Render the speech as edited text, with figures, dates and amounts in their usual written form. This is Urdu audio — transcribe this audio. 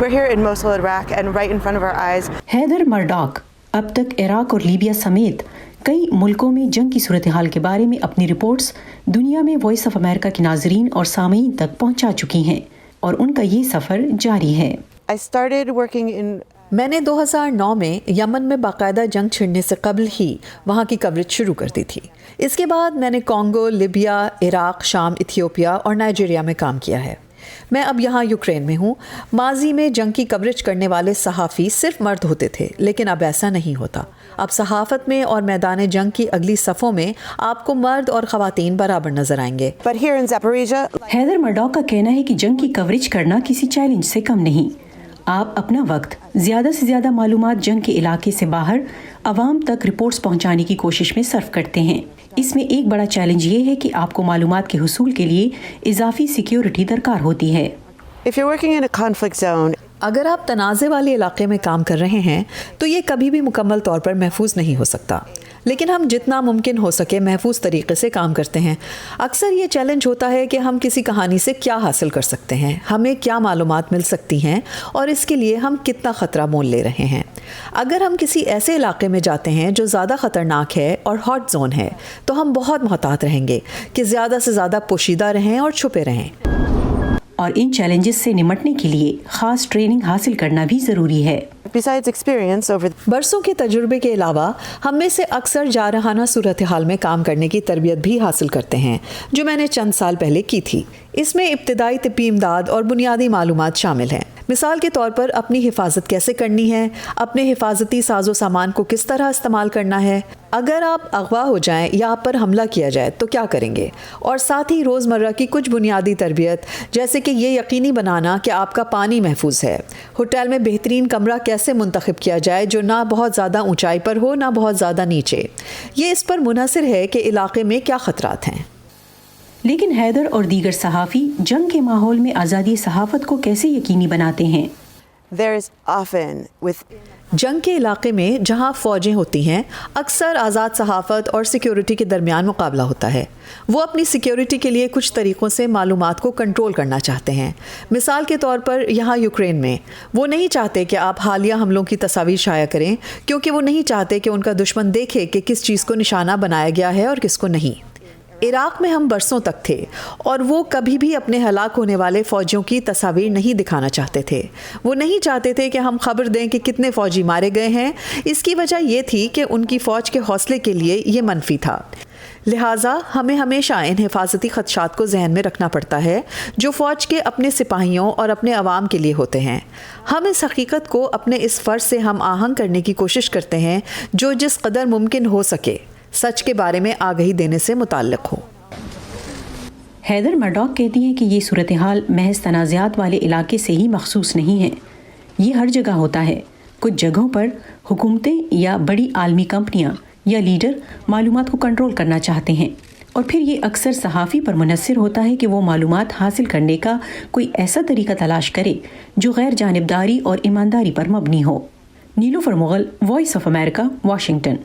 We're here in Mosul, Iraq, and right in front of our eyes. Haider مرڈاک اب تک عراق اور لیبیا سمیت کئی ملکوں میں جنگ کی صورتحال کے بارے میں اپنی رپورٹس دنیا میں وائس آف امریکہ کے ناظرین اور سامعین تک پہنچا چکی ہیں اور ان کا یہ سفر جاری ہے. I started working in میں نے 2009 میں یمن میں باقاعدہ جنگ چھڑنے سے قبل ہی وہاں کی کوریج شروع کر دی تھی. اس کے بعد میں نے کانگو، لیبیا، عراق، شام، ایتھیوپیا اور نائجیریا میں کام کیا ہے. میں اب یہاں یوکرین میں ہوں. ماضی میں جنگ کی کوریج کرنے والے صحافی صرف مرد ہوتے تھے، لیکن اب ایسا نہیں ہوتا. اب صحافت میں اور میدان جنگ کی اگلی صفوں میں آپ کو مرد اور خواتین برابر نظر آئیں گے. but here in Zaporizhia, Haider مرڈاک کا کہنا ہے کہ جنگ کی کوریج کرنا کسی چیلنج سے کم نہیں. آپ اپنا وقت زیادہ سے زیادہ معلومات جنگ کے علاقے سے باہر عوام تک رپورٹس پہنچانے کی کوشش میں صرف کرتے ہیں. اس میں ایک بڑا چیلنج یہ ہے کہ آپ کو معلومات کے حصول کے لیے اضافی سیکیورٹی درکار ہوتی ہے. if you're working in a conflict zone, اگر آپ تنازع والے علاقے میں کام کر رہے ہیں تو یہ کبھی بھی مکمل طور پر محفوظ نہیں ہو سکتا، لیکن ہم جتنا ممکن ہو سکے محفوظ طریقے سے کام کرتے ہیں. اکثر یہ چیلنج ہوتا ہے کہ ہم کسی کہانی سے کیا حاصل کر سکتے ہیں، ہمیں کیا معلومات مل سکتی ہیں اور اس کے لیے ہم کتنا خطرہ مول لے رہے ہیں. اگر ہم کسی ایسے علاقے میں جاتے ہیں جو زیادہ خطرناک ہے اور ہاٹ زون ہے تو ہم بہت محتاط رہیں گے کہ زیادہ سے زیادہ پوشیدہ رہیں اور چھپے رہیں. اور ان چیلنجز سے نمٹنے کے لیے خاص ٹریننگ حاصل کرنا بھی ضروری ہے. besides experience over برسوں کے تجربے کے علاوہ ہم میں سے اکثر جارحانہ صورتحال میں کام کرنے کی تربیت بھی حاصل کرتے ہیں، جو میں نے چند سال پہلے کی تھی. اس میں ابتدائی طبی امداد اور بنیادی معلومات شامل ہیں. مثال کے طور پر اپنی حفاظت کیسے کرنی ہے، اپنے حفاظتی ساز و سامان کو کس طرح استعمال کرنا ہے، اگر آپ اغوا ہو جائیں یا آپ پر حملہ کیا جائے تو کیا کریں گے، اور ساتھ ہی روزمرہ کی کچھ بنیادی تربیت جیسے کہ یہ یقینی بنانا کہ آپ کا پانی محفوظ ہے، ہوٹل میں بہترین کمرہ کیسے منتخب کیا جائے جو نہ بہت زیادہ اونچائی پر ہو نہ بہت زیادہ نیچے. یہ اس پر منحصر ہے کہ علاقے میں کیا خطرات ہیں. لیکن حیدر اور دیگر صحافی جنگ کے ماحول میں آزادی صحافت کو کیسے یقینی بناتے ہیں؟ there is often with جنگ کے علاقے میں جہاں فوجیں ہوتی ہیں اکثر آزاد صحافت اور سیکیورٹی کے درمیان مقابلہ ہوتا ہے. وہ اپنی سیکیورٹی کے لیے کچھ طریقوں سے معلومات کو کنٹرول کرنا چاہتے ہیں. مثال کے طور پر یہاں یوکرین میں وہ نہیں چاہتے کہ آپ حالیہ حملوں کی تصاویر شائع کریں، کیونکہ وہ نہیں چاہتے کہ ان کا دشمن دیکھے کہ کس چیز کو نشانہ بنایا گیا ہے اور کس کو نہیں. عراق میں ہم برسوں تک تھے اور وہ کبھی بھی اپنے ہلاک ہونے والے فوجیوں کی تصاویر نہیں دکھانا چاہتے تھے. وہ نہیں چاہتے تھے کہ ہم خبر دیں کہ کتنے فوجی مارے گئے ہیں. اس کی وجہ یہ تھی کہ ان کی فوج کے حوصلے کے لیے یہ منفی تھا. لہٰذا ہمیں ہمیشہ ان حفاظتی خدشات کو ذہن میں رکھنا پڑتا ہے جو فوج کے اپنے سپاہیوں اور اپنے عوام کے لیے ہوتے ہیں. ہم اس حقیقت کو اپنے اس فرض سے ہم آہنگ کرنے کی کوشش کرتے ہیں جو جس قدر ممکن ہو سکے سچ کے بارے میں آگہی دینے سے متعلق ہو. حیدر مرڈاک کہتی ہیں کہ یہ صورتحال محض تنازعات والے علاقے سے ہی مخصوص نہیں ہے، یہ ہر جگہ ہوتا ہے. کچھ جگہوں پر حکومتیں یا بڑی عالمی کمپنیاں یا لیڈر معلومات کو کنٹرول کرنا چاہتے ہیں، اور پھر یہ اکثر صحافی پر منحصر ہوتا ہے کہ وہ معلومات حاصل کرنے کا کوئی ایسا طریقہ تلاش کرے جو غیر جانبداری اور ایمانداری پر مبنی ہو. Nilofar Mughal, voice of America, Washington.